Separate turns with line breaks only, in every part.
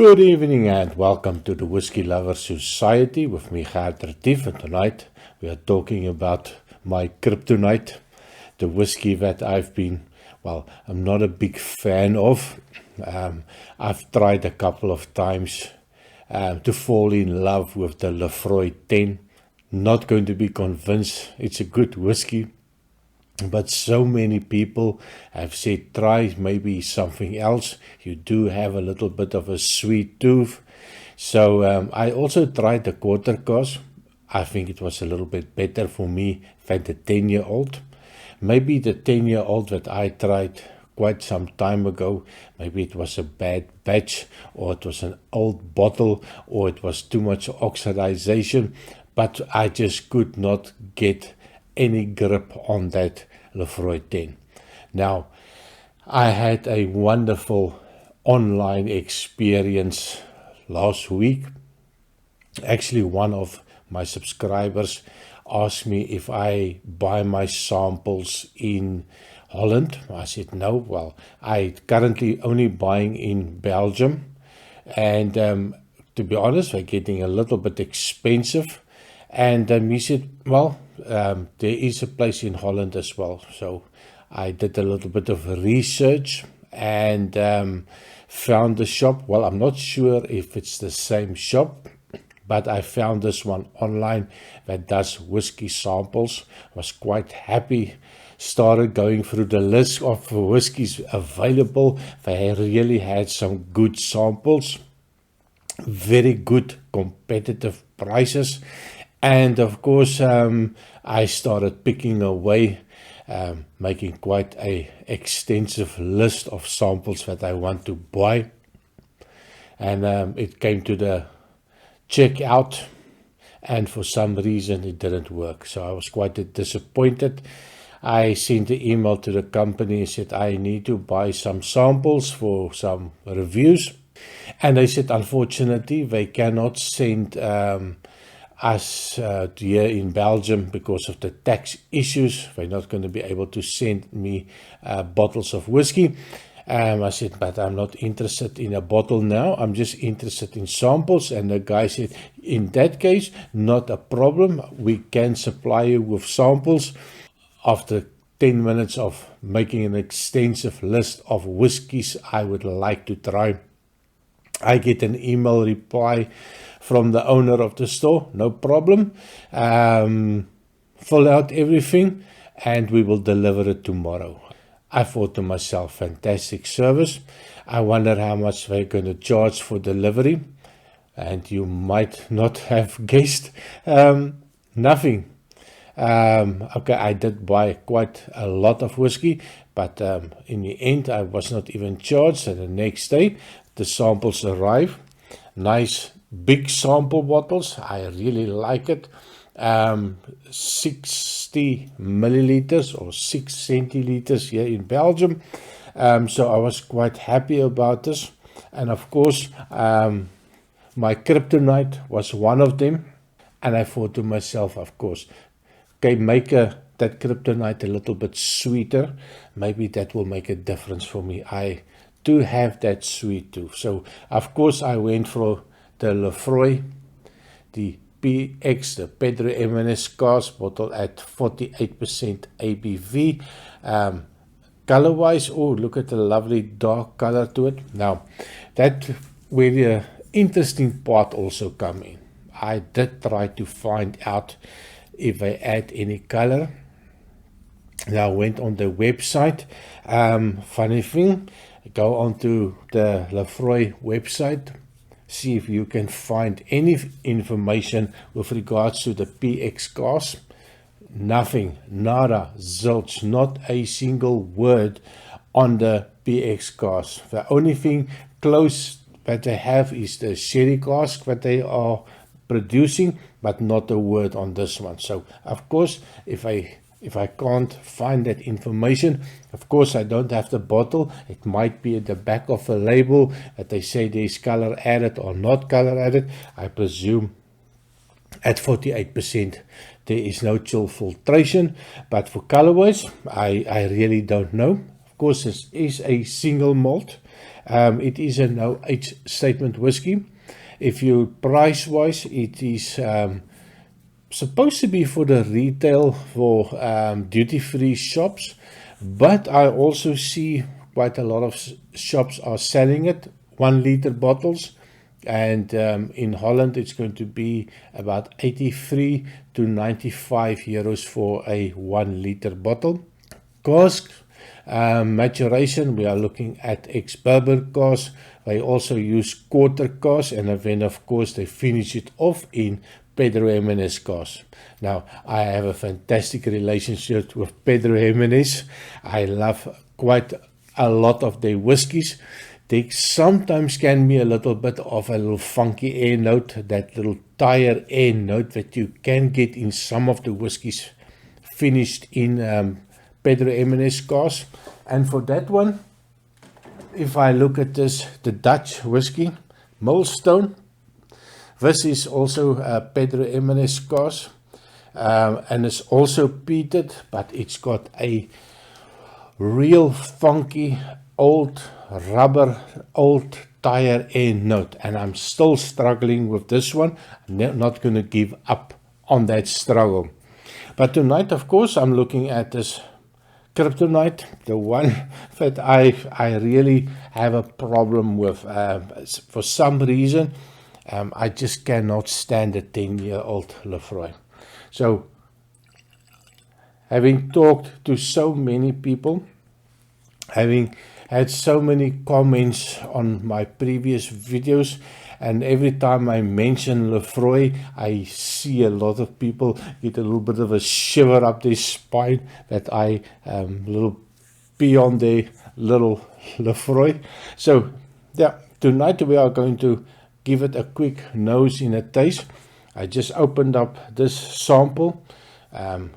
Good evening and welcome to the Whisky Lover Society with me, Gert Retief, and tonight we are talking about my kryptonite, the whiskey that I'm not a big fan of. I've tried a couple of times to fall in love with the Laphroaig 10. Not going to be convinced it's a good whiskey, but so many people have said try maybe something else. You do have a little bit of a sweet tooth. So I also tried the quarter cask. I think it was a little bit better for me than the 10-year-old. Maybe the 10-year-old that I tried quite some time ago, maybe it was a bad batch, or it was an old bottle, or it was too much oxidization, but I just could not get any grip on that Laphroaig 10. Now, I had a wonderful online experience last week. Actually, one of my subscribers asked me if I buy my samples in Holland. I said no. Well, I currently only buying in Belgium, and to be honest, they're getting a little bit expensive. And he said, well, there is a place in Holland as well. So I did a little bit of research and found the shop. Well, I'm not sure if it's the same shop, but I found this one online that does whiskey samples. Was quite happy. Started going through the list of whiskeys available. They really had some good samples, very good competitive prices. And of course, I started picking away, making quite a extensive list of samples that I want to buy. And it came to the checkout, and for some reason it didn't work. So I was quite disappointed. I sent an email to the company and said I need to buy some samples for some reviews. And they said, unfortunately, they cannot send us here in Belgium because of the tax issues. They're not going to be able to send me bottles of whiskey. I said, but I'm not interested in a bottle now. I'm just interested in samples. And the guy said, in that case, not a problem. We can supply you with samples. After 10 minutes of making an extensive list of whiskeys I would like to try, I get an email reply from the owner of the store. No problem. Fill out everything and we will deliver it tomorrow. I thought to myself, fantastic service. I wonder how much they're going to charge for delivery. And you might not have guessed. Nothing. Okay, I did buy quite a lot of whiskey, but in the end I was not even charged. And the next day the samples arrive. Nice big sample bottles. I really like it. 60 milliliters or 6 centiliters here in Belgium. So I was quite happy about this. And of course, my kryptonite was one of them. And I thought to myself, of course, okay, make that kryptonite a little bit sweeter. Maybe that will make a difference for me. I do have that sweet tooth. So of course I went for the Laphroaig, the PX, the Pedro M&S cask bottle at 48% ABV. Color-wise, oh, look at the lovely dark color to it. Now, that where the interesting part also come in. I did try to find out if they add any color. Now I went on the website. Funny thing, go onto the Laphroaig website, see if you can find any information with regards to the PX cask. Nothing, nada, zilch, not a single word on the PX cask. The only thing close that they have is the sherry cask that they are producing, but not a word on this one. So of course, if I can't find that information, of course I don't have the bottle. It might be at the back of a label that they say there's color added or not color added. I presume at 48% there is no chill filtration, but for colorways I really don't know. Of course, this is a single malt. It is a no age statement whiskey. If you price-wise, it is supposed to be for the retail, for duty-free shops, but I also see quite a lot of shops are selling it 1 liter bottles, and in Holland it's going to be about 83 to 95 euros for a 1 liter bottle. Cask maturation, we are looking at ex-bourbon cask. They also use quarter cask, and then of course they finish it off in Pedro Jimenez cask. Now, I have a fantastic relationship with Pedro Jimenez. I love quite a lot of their whiskies. They sometimes can be a little bit of a little funky air note, that little tire air note that you can get in some of the whiskies finished in Pedro Jimenez cask. And for that one, if I look at this, the Dutch whiskey, Millstone, this is also Pedro Jimenez cask, and it's also peated, but it's got a real funky old rubber, old tire air note, and I'm still struggling with this one. I'm not going to give up on that struggle. But tonight, of course, I'm looking at this Kryptonite, the one that I really have a problem with. For some reason, I just cannot stand a 10-year-old Laphroaig. So, having talked to so many people, having had so many comments on my previous videos, and every time I mention Laphroaig, I see a lot of people get a little bit of a shiver up their spine that I little pee on their little Laphroaig. So, yeah, tonight we are going to give it a quick nose in a taste. I just opened up this sample.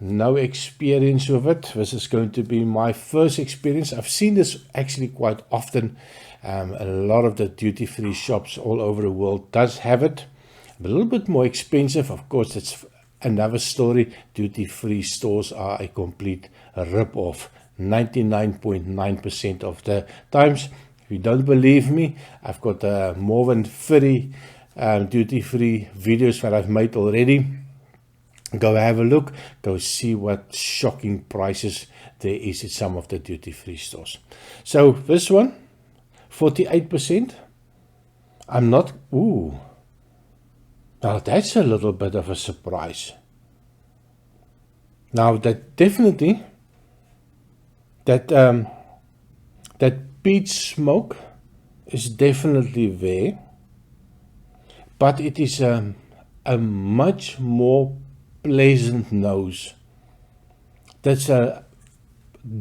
No experience with it. This is going to be my first experience. I've seen this actually quite often. A lot of the duty-free shops all over the world does have it. A little bit more expensive. Of course, it's another story. Duty-free stores are a complete rip-off 99.9% of the times. If you don't believe me, I've got more than 30 duty-free videos that I've made already. Go have a look, go see what shocking prices there is at some of the duty-free stores. So this one, 48%. I'm not, ooh, now that's a little bit of a surprise. Now that definitely, that peat smoke is definitely there, but it is a much more pleasant nose. That's a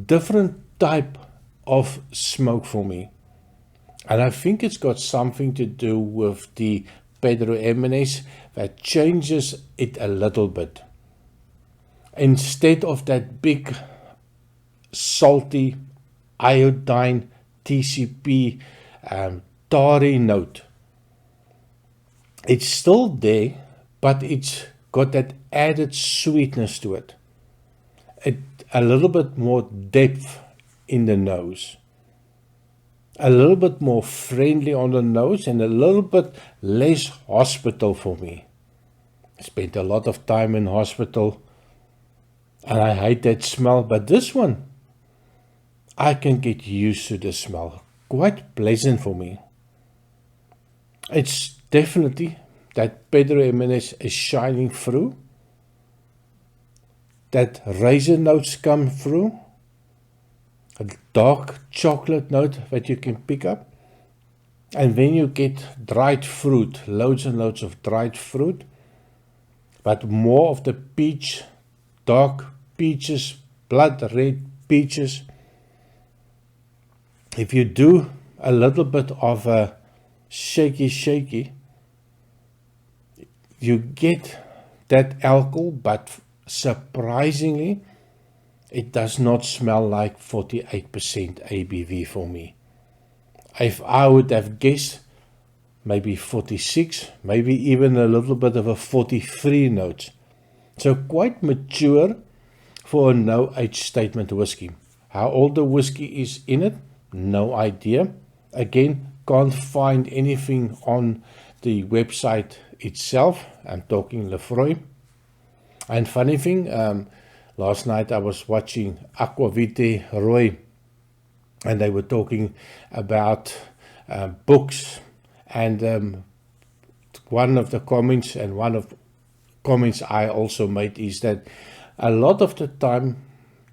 different type of smoke for me, and I think it's got something to do with the Pedro Jimenez that changes it a little bit. Instead of that big salty iodine TCP tarry note, it's still there, but it's got that added sweetness to it. A little bit more depth in the nose. A little bit more friendly on the nose, and a little bit less hospital for me. I spent a lot of time in hospital, and I hate that smell, but this one, I can get used to the smell. Quite pleasant for me. It's definitely that Pedro Jimenez is shining through. That raisin notes come through. A dark chocolate note that you can pick up. And then you get dried fruit, loads and loads of dried fruit. But more of the peach, dark peaches, blood red peaches. If you do a little bit of a shaky, you get that alcohol, but surprisingly, it does not smell like 48% ABV for me. If I would have guessed, maybe 46, maybe even a little bit of a 43 note. So quite mature for a no age statement whiskey. How old the whiskey is in it, no idea. Again, can't find anything on the website itself. I'm talking Laphroaig. And funny thing, last night I was watching Aquavite Roy, and they were talking about books, and one of the comments, and one of comments I also made, is that a lot of the time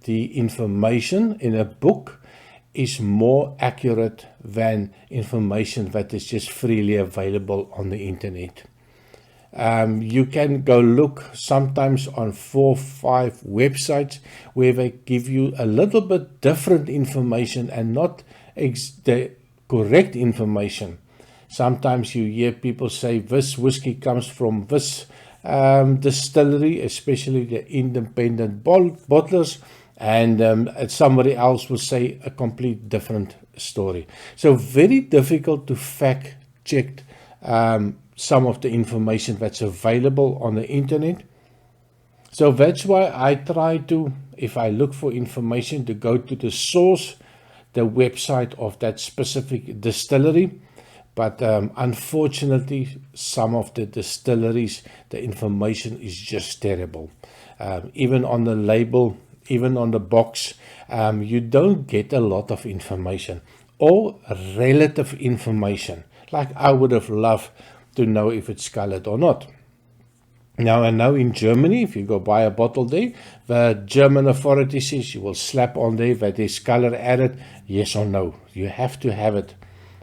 the information in a book is more accurate than information that is just freely available on the internet. You can go look sometimes on 4 or 5 websites where they give you a little bit different information and not the correct information. Sometimes you hear people say this whiskey comes from this distillery, especially the independent bottlers, and somebody else will say a complete different story. So very difficult to fact check some of the information that's available on the internet. So that's why I try to, if I look for information, to go to the source, the website of that specific distillery. But unfortunately, some of the distilleries, the information is just terrible. Even on the label, even on the box, you don't get a lot of information or relative information. Like I would have loved to know if it's colored or not. Now, I know in Germany, if you go buy a bottle there, the German authority says you will slap on there that there's color added, yes or no. You have to have it.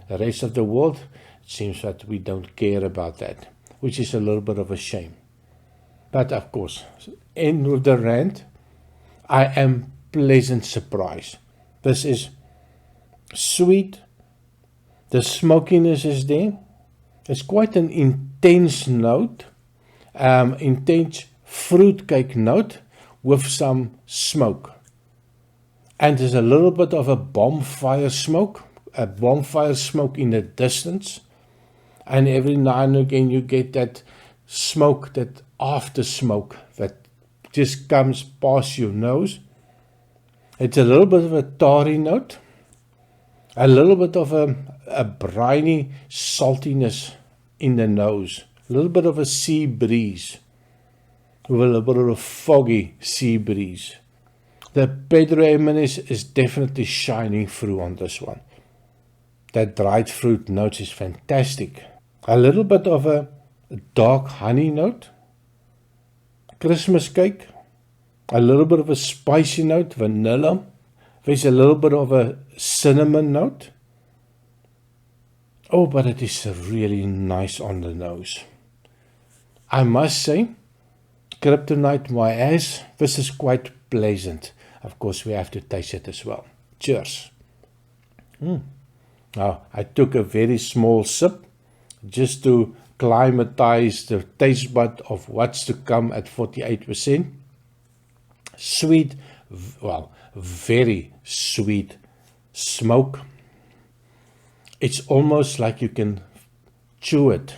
The rest of the world, it seems that we don't care about that, which is a little bit of a shame. But of course, end of the rant, I am pleasant surprised. This is sweet. The smokiness is there. It's quite an intense note, intense fruitcake note with some smoke. And there's a little bit of a bonfire smoke in the distance. And every now and again you get that smoke, that after smoke that just comes past your nose. It's a little bit of a tarry note, a little bit of a briny saltiness in the nose, a little bit of a sea breeze, with a little bit of a foggy sea breeze. The Pedro Ximénez is definitely shining through on this one. That dried fruit note is fantastic. A little bit of a dark honey note, Christmas cake, a little bit of a spicy note, vanilla. There's a little bit of a cinnamon note. Oh, but it is really nice on the nose. I must say, Kryptonite, my ass, this is quite pleasant. Of course, we have to taste it as well. Cheers. Now, I took a very small sip just to climatize the taste bud of what's to come at 48%. Sweet, well, very sweet smoke. It's almost like you can chew it.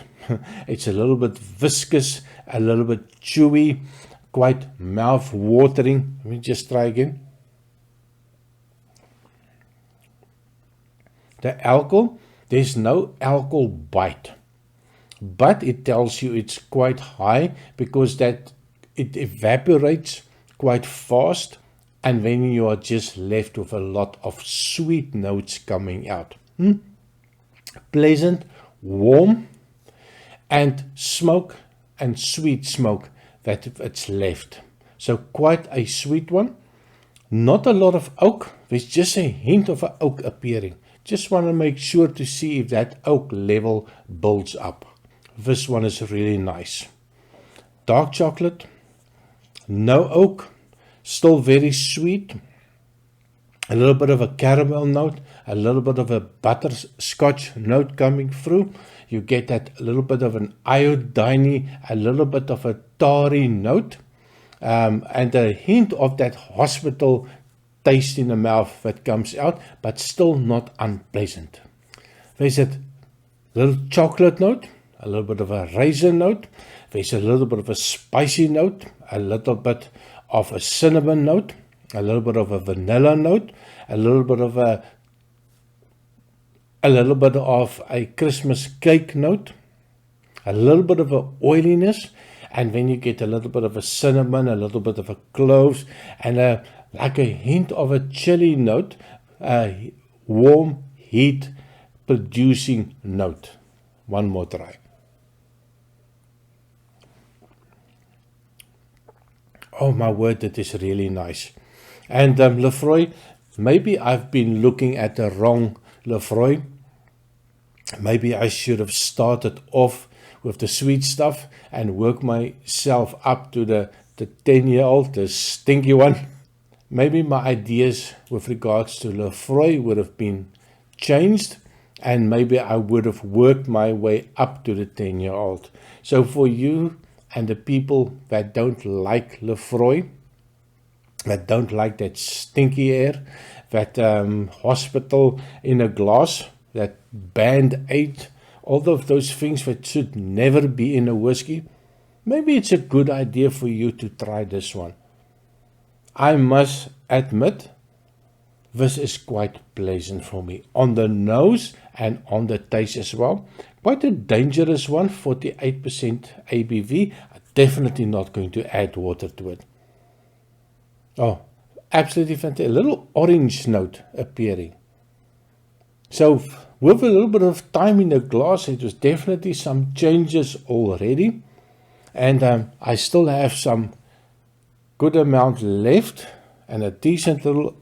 It's a little bit viscous, a little bit chewy, quite mouth-watering. Let me just try again. The alcohol, there's no alcohol bite, but it tells you it's quite high because that it evaporates quite fast, and then you are just left with a lot of sweet notes coming out. Pleasant, warm, and smoke and sweet smoke that it's left. So quite a sweet one. Not a lot of oak. There's just a hint of an oak appearing. Just want to make sure to see if that oak level builds up. This one is really nice. Dark chocolate, no oak, still very sweet. A little bit of a caramel note, a little bit of a butterscotch note coming through. You get that little bit of an iodine, a little bit of a tarry note, and a hint of that hospital taste in the mouth that comes out, but still not unpleasant. There's a little chocolate note, a little bit of a raisin note. There's a little bit of a spicy note, a little bit of a cinnamon note, a little bit of a vanilla note, a little bit of a a little bit of a Christmas cake note, a little bit of a oiliness, and then you get a little bit of a cinnamon, a little bit of a cloves, and like a hint of a chili note, a warm heat producing note. One more try. Oh my word, it is really nice. And Laphroaig, maybe I've been looking at the wrong Laphroaig. Maybe I should have started off with the sweet stuff and worked myself up to the 10-year-old, the stinky one. Maybe my ideas with regards to Laphroaig would have been changed, and maybe I would have worked my way up to the 10-year-old. So for you and the people that don't like Laphroaig, that don't like that stinky air, that hospital in a glass, that Band-Aid, all of those things that should never be in a whiskey, maybe it's a good idea for you to try this one. I must admit, this is quite pleasant for me, on the nose and on the taste as well. Quite a dangerous one, 48% ABV. Definitely not going to add water to it. Oh, absolutely fantastic. A little orange note appearing. So with a little bit of time in the glass, it was definitely some changes already. And I still have some good amount left and a decent little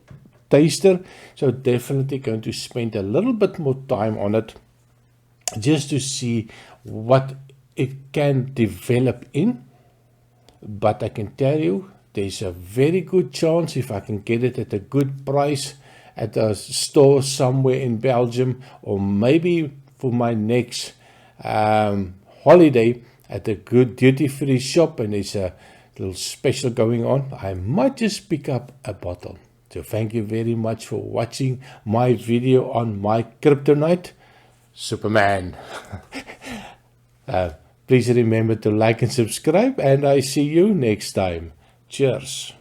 taster. So definitely going to spend a little bit more time on it just to see what it can develop in. But I can tell you, there's a very good chance if I can get it at a good price at a store somewhere in Belgium, or maybe for my next holiday at a good duty-free shop and there's a little special going on, I might just pick up a bottle. So thank you very much for watching my video on my kryptonite, Superman. Please remember to like and subscribe, and I see you next time. Cheers.